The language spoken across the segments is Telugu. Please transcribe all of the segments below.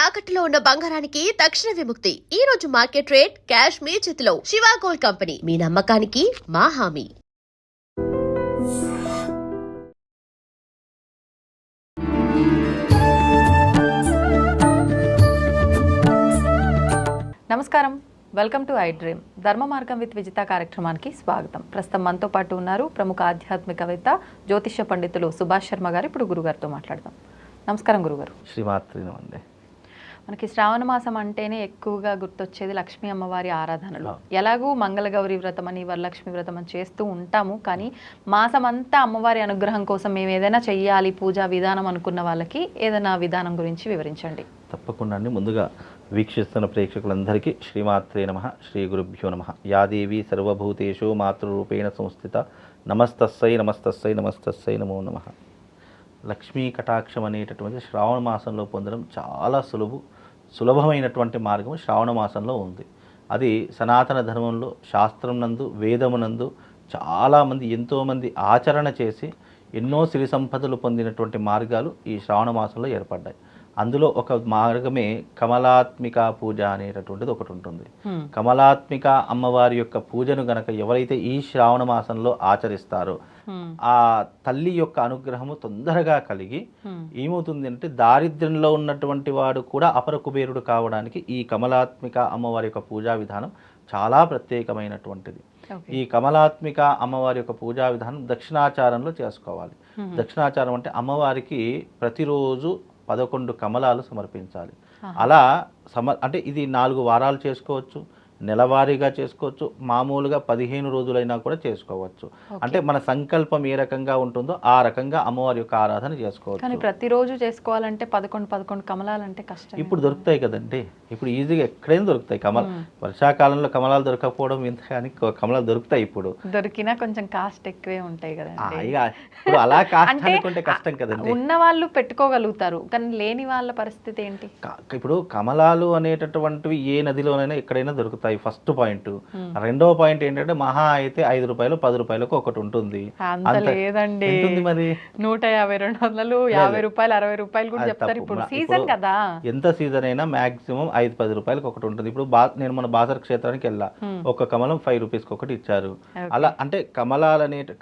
తాకట్టులో ఉన్న బంగారానికి తక్షణ విముక్తి. ఈ రోజు మార్కెట్ రేట్ క్యాష్ మీ చేతిలో. శివ గోల్డ్ కంపెనీ, మీ నమ్మకానికి మా హామీ. నమస్కారం, వెల్కమ్ టు ఐ డ్రీమ్. ధర్మ మార్గం విత్ విజిత కార్యక్రమానికి స్వాగతం. ప్రస్తుతం మనతో పాటు ఉన్నారు ప్రముఖ ఆధ్యాత్మికవేత్త, జ్యోతిష్య పండితులు సుభాష్ శర్మ గారు. ఇప్పుడు గురుగారితో మాట్లాడదాం. నమస్కారం గురుగారు. శ్రీమాత్రి. మనకి శ్రావణ మాసం అంటేనే ఎక్కువగా గుర్తొచ్చేది లక్ష్మీ అమ్మవారి ఆరాధనలు. ఎలాగూ మంగళగౌరి వ్రతం అని, వరలక్ష్మి వ్రతం అని చేస్తూ ఉంటాము. కానీ మాసం అంతా అమ్మవారి అనుగ్రహం కోసం మేము ఏదైనా చెయ్యాలి, పూజా విధానం అనుకున్న వాళ్ళకి ఏదైనా విధానం గురించి వివరించండి. తప్పకుండా అండి. ముందుగా వీక్షిస్తున్న ప్రేక్షకులందరికీ శ్రీమాత్రే నమః, శ్రీ గురుభ్యో నమః. యాదేవి సర్వభూతేషు మాతృరూపేణ సంస్థిత నమస్తస్సై నమస్తస్సై నమస్తస్సై నమో నమః. లక్ష్మీ కటాక్షం అనేటటువంటి శ్రావణ మాసంలో పొందడం చాలా సులభమైనటువంటి మార్గం శ్రావణ మాసంలో ఉంది. అది సనాతన ధర్మంలో, శాస్త్రం నందు, వేదమునందు చాలామంది ఎంతోమంది ఆచరణ చేసి ఎన్నో సిరి సంపదలు పొందినటువంటి మార్గాలు ఈ శ్రావణ మాసంలో ఏర్పడ్డాయి. అందులో ఒక మార్గమే కమలాత్మిక పూజ అనేటటువంటిది ఒకటి ఉంటుంది. కమలాత్మిక అమ్మవారి యొక్క పూజను గనక ఎవరైతే ఈ శ్రావణ మాసంలో ఆచరిస్తారో ఆ తల్లి యొక్క అనుగ్రహము తొందరగా కలిగి ఏమవుతుంది అంటే, దారిద్ర్యంలో ఉన్నటువంటి వాడు కూడా అపర కుబేరుడు కావడానికి ఈ కమలాత్మిక అమ్మవారి యొక్క పూజా విధానం చాలా ప్రత్యేకమైనటువంటిది. ఈ కమలాత్మిక అమ్మవారి యొక్క పూజా విధానం దక్షిణాచారంలో చేసుకోవాలి. దక్షిణాచారం అంటే అమ్మవారికి ప్రతిరోజు 11 కమలాలు సమర్పించాలి. అలా అంటే ఇది 4 వారాలు చేసుకోవచ్చు, నెలవారీగా చేసుకోవచ్చు, మామూలుగా 15 రోజులైనా కూడా చేసుకోవచ్చు. అంటే మన సంకల్పం ఏ రకంగా ఉంటుందో ఆ రకంగా అమ్మవారి యొక్క ఆరాధన చేసుకోవచ్చు. కానీ ప్రతిరోజు చేసుకోవాలంటే 11 కమలాలు అంటే కష్టం. ఇప్పుడు దొరుకుతాయి కదండి, ఇప్పుడు ఈజీగా ఎక్కడైనా దొరుకుతాయి. వర్షాకాలంలో కమలాలు దొరకకపోవడం ఇంత, కానీ కమలాలు దొరుకుతాయి. ఇప్పుడు దొరికినా కొంచెం కాస్ట్ ఎక్కువే ఉంటాయి కదండి. ఇప్పుడు అలా కాస్ట్ అనుకుంటే కష్టం కదండి. ఉన్న వాళ్ళు పెట్టుకోగలుగుతారు, కానీ లేని వాళ్ళ పరిస్థితి ఏంటి? ఇప్పుడు కమలాలు అనేటటువంటివి ఏ నదిలోనైనా ఎక్కడైనా దొరుకుతాయి. First point. రెండవ పాయింట్ ఏంటంటే, మహా అయితే 5 రూపాయలు 10 రూపాయలకు ఒకటి ఉంటుంది. అంత లేదండి, మరి 150, 200, 50 రూపాయలు, 60 రూపాయలు కూడా చెప్తారు. ఇప్పుడు సీజన్ కదా, ఎంత సీజన్ అయినా మాక్సిమం 5-10 రూపాయలకు ఒకటి ఉంటుంది. ఇప్పుడు నేను మన బాసర్ క్షేత్రానికి వెళ్ళా, ఒక కమలం 5 రూపీస్కి ఒకటి ఇచ్చారు. అలా అంటే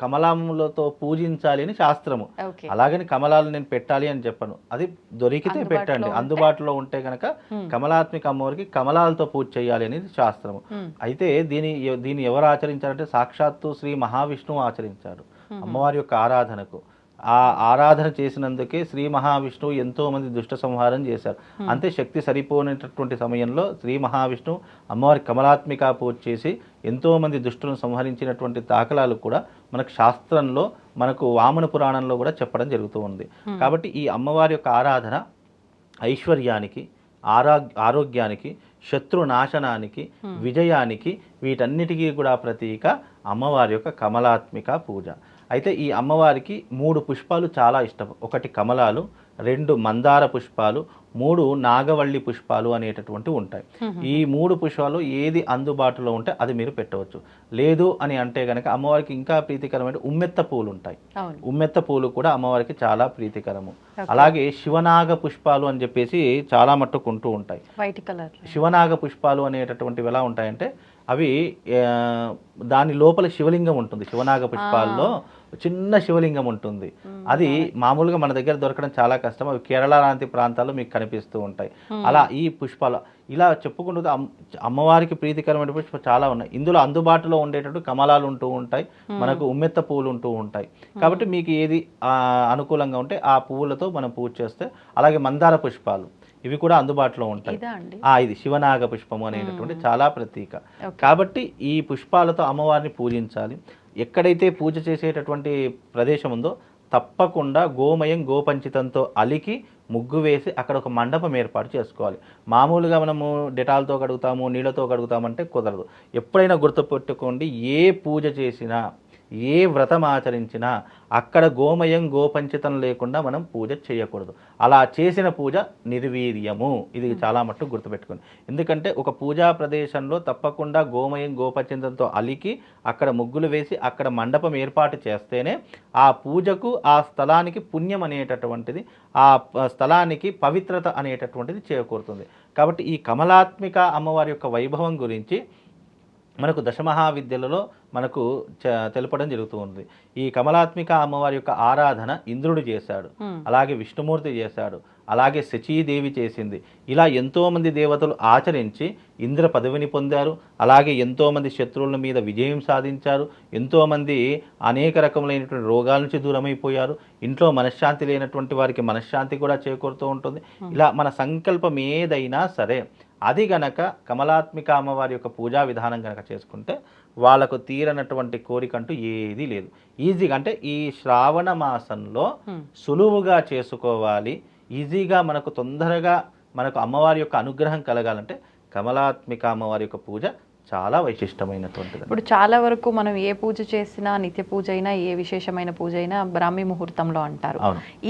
కమలాలతో పూజించాలి అని శాస్త్రము. అలాగని కమలాలు నేను పెట్టాలి అని చెప్పను. అది దొరికితే పెట్టండి, అందుబాటులో ఉంటే గనక కమలాత్మిక అమ్మవారికి కమలాలతో పూజ చేయాలి అనేది శాస్త్రం. అయితే దీన్ని ఎవరు ఆచరించారంటే, సాక్షాత్తు శ్రీ మహావిష్ణువు ఆచరించాడు అమ్మవారి యొక్క ఆరాధనకు. ఆ ఆరాధన చేసినందుకే శ్రీ మహావిష్ణువు ఎంతో మంది దుష్ట సంహారం చేశారు. అంతే, శక్తి సరిపోయినటువంటి సమయంలో శ్రీ మహావిష్ణువు అమ్మవారి కమలాత్మిక పూజ చేసి ఎంతో మంది దుష్టులను సంహరించినటువంటి దాఖలాలు కూడా మనకు శాస్త్రంలో, మనకు వామన పురాణంలో కూడా చెప్పడం జరుగుతూ ఉంది. కాబట్టి ఈ అమ్మవారి యొక్క ఆరాధన ఐశ్వర్యానికి, ఆరోగ్యానికి, శత్రు నాశనానికి, విజయానికి, వీటన్నిటికీ కూడా ప్రతీక అమ్మవారి యొక్క కమలాత్మిక పూజ. అయితే ఈ అమ్మవారికి 3 పుష్పాలు చాలా ఇష్టం. 1 కమలాలు, 2 మందార పుష్పాలు, 3 నాగవల్లి పుష్పాలు అనేటటువంటి ఉంటాయి. ఈ 3 పుష్పాలు ఏది అందుబాటులో ఉంటే అది మీరు పెట్టవచ్చు. లేదు అని అంటే కనుక అమ్మవారికి ఇంకా ప్రీతికరమైన ఉమ్మెత్త పూలు ఉంటాయి. ఉమ్మెత్త పూలు కూడా అమ్మవారికి చాలా ప్రీతికరము. అలాగే శివనాగ పుష్పాలు అని చెప్పేసి చాలా మట్టుకు ఉంటూ ఉంటాయి. వైట్ కలర్ శివనాగ పుష్పాలు అనేటటువంటివి ఎలా ఉంటాయంటే, అవి దాని లోపల శివలింగం ఉంటుంది. శివనాగ పుష్పాల్లో చిన్న శివలింగం ఉంటుంది. అది మామూలుగా మన దగ్గర దొరకడం చాలా కష్టం. అవి కేరళ లాంటి ప్రాంతాల్లో మీకు కనిపిస్తూ ఉంటాయి. అలా ఈ పుష్పాలు ఇలా చెప్పుకుంటూ అమ్మవారికి ప్రీతికరమైన పుష్పాలు చాలా ఉన్నాయి. ఇందులో అందుబాటులో ఉండేటట్టు కమలాలు ఉంటూ ఉంటాయి, మనకు ఉమ్మెత్త పువ్వులు ఉంటూ ఉంటాయి. కాబట్టి మీకు ఏది అనుకూలంగా ఉంటే ఆ పువ్వులతో మనం పూజ చేస్తే, అలాగే మందార పుష్పాలు ఇవి కూడా అందుబాటులో ఉంటాయి. ఇది శివనాగ పుష్పము అనేటటువంటి చాలా ప్రతీక. కాబట్టి ఈ పుష్పాలతో అమ్మవారిని పూజించాలి. ఎక్కడైతే పూజ చేసేటటువంటి ప్రదేశం ఉందో తప్పకుండా గోమయం, గోపంచితంతో అలికి ముగ్గు వేసి అక్కడ ఒక మండపం ఏర్పాటు చేసుకోవాలి. మామూలుగా మనము డెటాల్తో కడుగుతాము, నీళ్ళతో కడుగుతామంటే కుదరదు. ఎప్పుడైనా గుర్తుపెట్టుకోండి, ఏ పూజ చేసినా ఏ వ్రతం ఆచరించినా అక్కడ గోమయం గోపంచితం లేకుండా మనం పూజ చేయకూడదు. అలా చేసిన పూజ నిర్వీర్యము. ఇది చాలా మట్టుకు గుర్తుపెట్టుకోండి. ఎందుకంటే ఒక పూజా ప్రదేశంలో తప్పకుండా గోమయం గోపంచితంతో అలికి అక్కడ ముగ్గులు వేసి అక్కడ మండపం ఏర్పాటు చేస్తేనే ఆ పూజకు ఆ స్థలానికి పుణ్యం అనేటటువంటిది, ఆ స్థలానికి పవిత్రత అనేటటువంటిది చేకూరుతుంది. కాబట్టి ఈ కమలాత్మిక అమ్మవారి యొక్క వైభవం గురించి మనకు దశమహావిద్యలలో మనకు తెలపడం జరుగుతూ ఉంది. ఈ కమలాత్మిక అమ్మవారి యొక్క ఆరాధన ఇంద్రుడు చేశాడు, అలాగే విష్ణుమూర్తి చేశాడు, అలాగే శచీదేవి చేసింది. ఇలా ఎంతోమంది దేవతలు ఆచరించి ఇంద్ర పదవిని పొందారు. అలాగే ఎంతోమంది శత్రువుల మీద విజయం సాధించారు. ఎంతోమంది అనేక రకములైనటువంటి రోగాల నుంచి దూరమైపోయారు. ఇంట్లో మనశ్శాంతి లేనటువంటి వారికి మనశ్శాంతి కూడా చేకూరుతూ ఉంటుంది. ఇలా మన సంకల్పం ఏదైనా సరే అది గనక కమలాత్మిక అమ్మవారి యొక్క పూజా విధానం కనుక చేసుకుంటే వాళ్ళకు తీరనటువంటి కోరికంటూ ఏదీ లేదు. ఈజీగా అంటే ఈ శ్రావణ మాసంలో సులువుగా చేసుకోవాలి, ఈజీగా మనకు తొందరగా మనకు అమ్మవారి యొక్క అనుగ్రహం కలగాలంటే కమలాత్మిక అమ్మవారి యొక్క పూజ చాలా వైశిష్టమైనటువంటిది. ఇప్పుడు చాలా వరకు మనం ఏ పూజ చేసినా, నిత్య పూజ అయినా, ఏ విశేషమైన పూజ అయినా బ్రాహ్మీ ముహూర్తంలో అంటారు.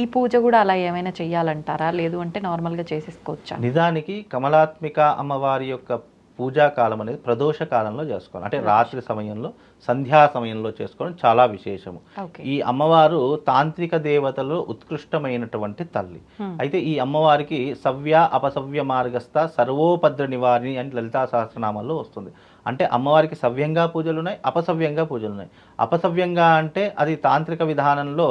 ఈ పూజ కూడా అలా ఏమైనా చెయ్యాలంటారా, లేదు అంటే నార్మల్గా చేసేసుకోవచ్చా? నిజానికి కమలాత్మిక అమ్మవారి యొక్క పూజా కాలం అనేది ప్రదోష కాలంలో చేసుకోవాలి. అంటే రాత్రి సమయంలో, సంధ్యా సమయంలో చేసుకోవడం చాలా విశేషము. ఈ అమ్మవారు తాంత్రిక దేవతలో ఉత్కృష్టమైనటువంటి తల్లి. అయితే ఈ అమ్మవారికి సవ్య అపసవ్య మార్గస్థ సర్వోపద్ర నివారిణి అని లలితా సహస్రనామాల్లో వస్తుంది. అంటే అమ్మవారికి సవ్యంగా పూజలు ఉన్నాయి, అపసవ్యంగా పూజలు ఉన్నాయి. అపసవ్యంగా అంటే అది తాంత్రిక విధానంలో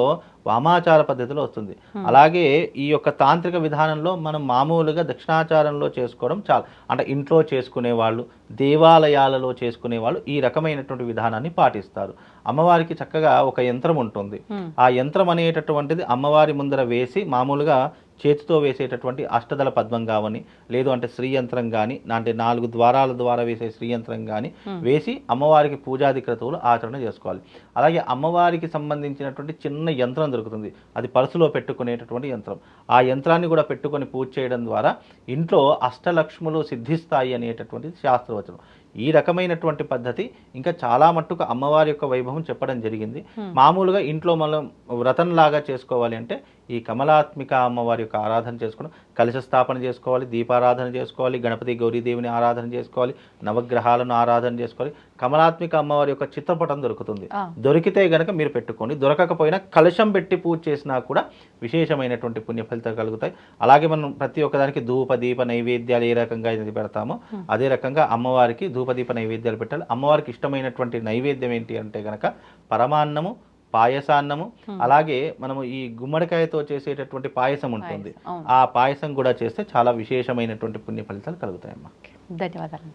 వామాచార పద్ధతిలో వస్తుంది. అలాగే ఈ యొక్క తాంత్రిక విధానంలో మనం మామూలుగా దక్షిణాచారంలో చేసుకోవడం చాలా, అంటే ఇంట్లో చేసుకునే వాళ్ళు, దేవాలయాలలో చేసుకునే వాళ్ళు ఈ రకమైనటువంటి విధానాన్ని పాటిస్తారు. అమ్మవారికి చక్కగా ఒక యంత్రం ఉంటుంది. ఆ యంత్రం అనేటటువంటిది అమ్మవారి ముందర వేసి మామూలుగా చేతితో వేసేటటువంటి అష్టదళ పద్మం కావని, లేదు అంటే శ్రీయంత్రం కానీ, అంటే 4 ద్వారాల ద్వారా వేసే శ్రీయంత్రం కానీ వేసి అమ్మవారికి పూజాది క్రతువులు ఆచరణ చేసుకోవాలి. అలాగే అమ్మవారికి సంబంధించినటువంటి చిన్న యంత్రం దొరుకుతుంది, అది పర్సులో పెట్టుకునేటటువంటి యంత్రం. ఆ యంత్రాన్ని కూడా పెట్టుకొని పూజ చేయడం ద్వారా ఇంట్లో అష్టలక్ష్ములు సిద్ధిస్తాయి అనేటటువంటిది శాస్త్రవచనం. ఈ రకమైనటువంటి పద్ధతి ఇంకా చాలా మట్టుకు అమ్మవారి యొక్క వైభవం చెప్పడం జరిగింది. మామూలుగా ఇంట్లో మనం వ్రతంలాగా చేసుకోవాలి అంటే ఈ కమలాత్మిక అమ్మవారి యొక్క ఆరాధన చేసుకోవడం, కలశ స్థాపన చేసుకోవాలి, దీపారాధన చేసుకోవాలి, గణపతి గౌరీదేవిని ఆరాధన చేసుకోవాలి, నవగ్రహాలను ఆరాధన చేసుకోవాలి. కమలాత్మిక అమ్మవారి యొక్క చిత్రపటం దొరుకుతుంది, దొరికితే గనక మీరు పెట్టుకోండి. దొరకకపోయినా కలశం పెట్టి పూజ చేసినా కూడా విశేషమైనటువంటి పుణ్య ఫలితాలు కలుగుతాయి. అలాగే మనం ప్రతి ఒక్కదానికి ధూప దీప నైవేద్యాలు ఏ రకంగా ఇది పెడతామో అదే రకంగా అమ్మవారికి ధూపదీప నైవేద్యాలు పెట్టాలి. అమ్మవారికి ఇష్టమైనటువంటి నైవేద్యం ఏంటి అంటే గనక పరమాన్నము, పాయసాన్నము, అలాగే మనము ఈ గుమ్మడికాయతో చేసేటటువంటి పాయసం ఉంటుంది, ఆ పాయసం కూడా చేస్తే చాలా విశేషమైనటువంటి పుణ్య ఫలితాలు కలుగుతాయమ్మా. ధన్యవాదాలు.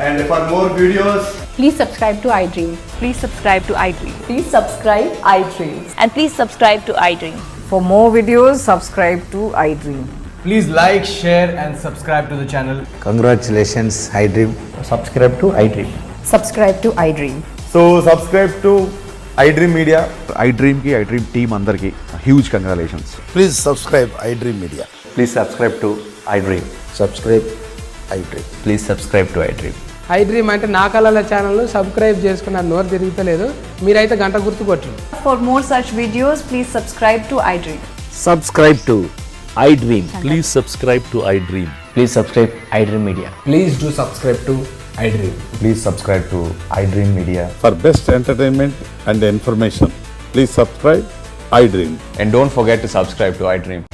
And for more videos, please subscribe to iDream. Please subscribe to iDream. Please subscribe iDream. And please subscribe to iDream. For more videos, subscribe to iDream. please like, share and subscribe to the channel. Congratulations, iDream. Subscribe to iDream. Subscribe to iDream. So subscribe to iDream Media. iDream ki iDream team andarki huge congratulations. Please subscribe iDream Media. Please subscribe to iDream. Subscribe iDream. Please subscribe to iDream. iDream అంటే నా కళల ఛానల్ సబ్స్క్రైబ్ చేసుకున్న నోరు తిరుగుతలేదు, మీరైతే గంట గుర్తు కొట్టండి. For more such videos, please subscribe to iDream. Subscribe to iDream. Please subscribe to iDream. Please subscribe iDream Media. Please do subscribe to iDream. Please subscribe to iDream Media. For best entertainment and information, please subscribe iDream. And don't forget to subscribe to iDream.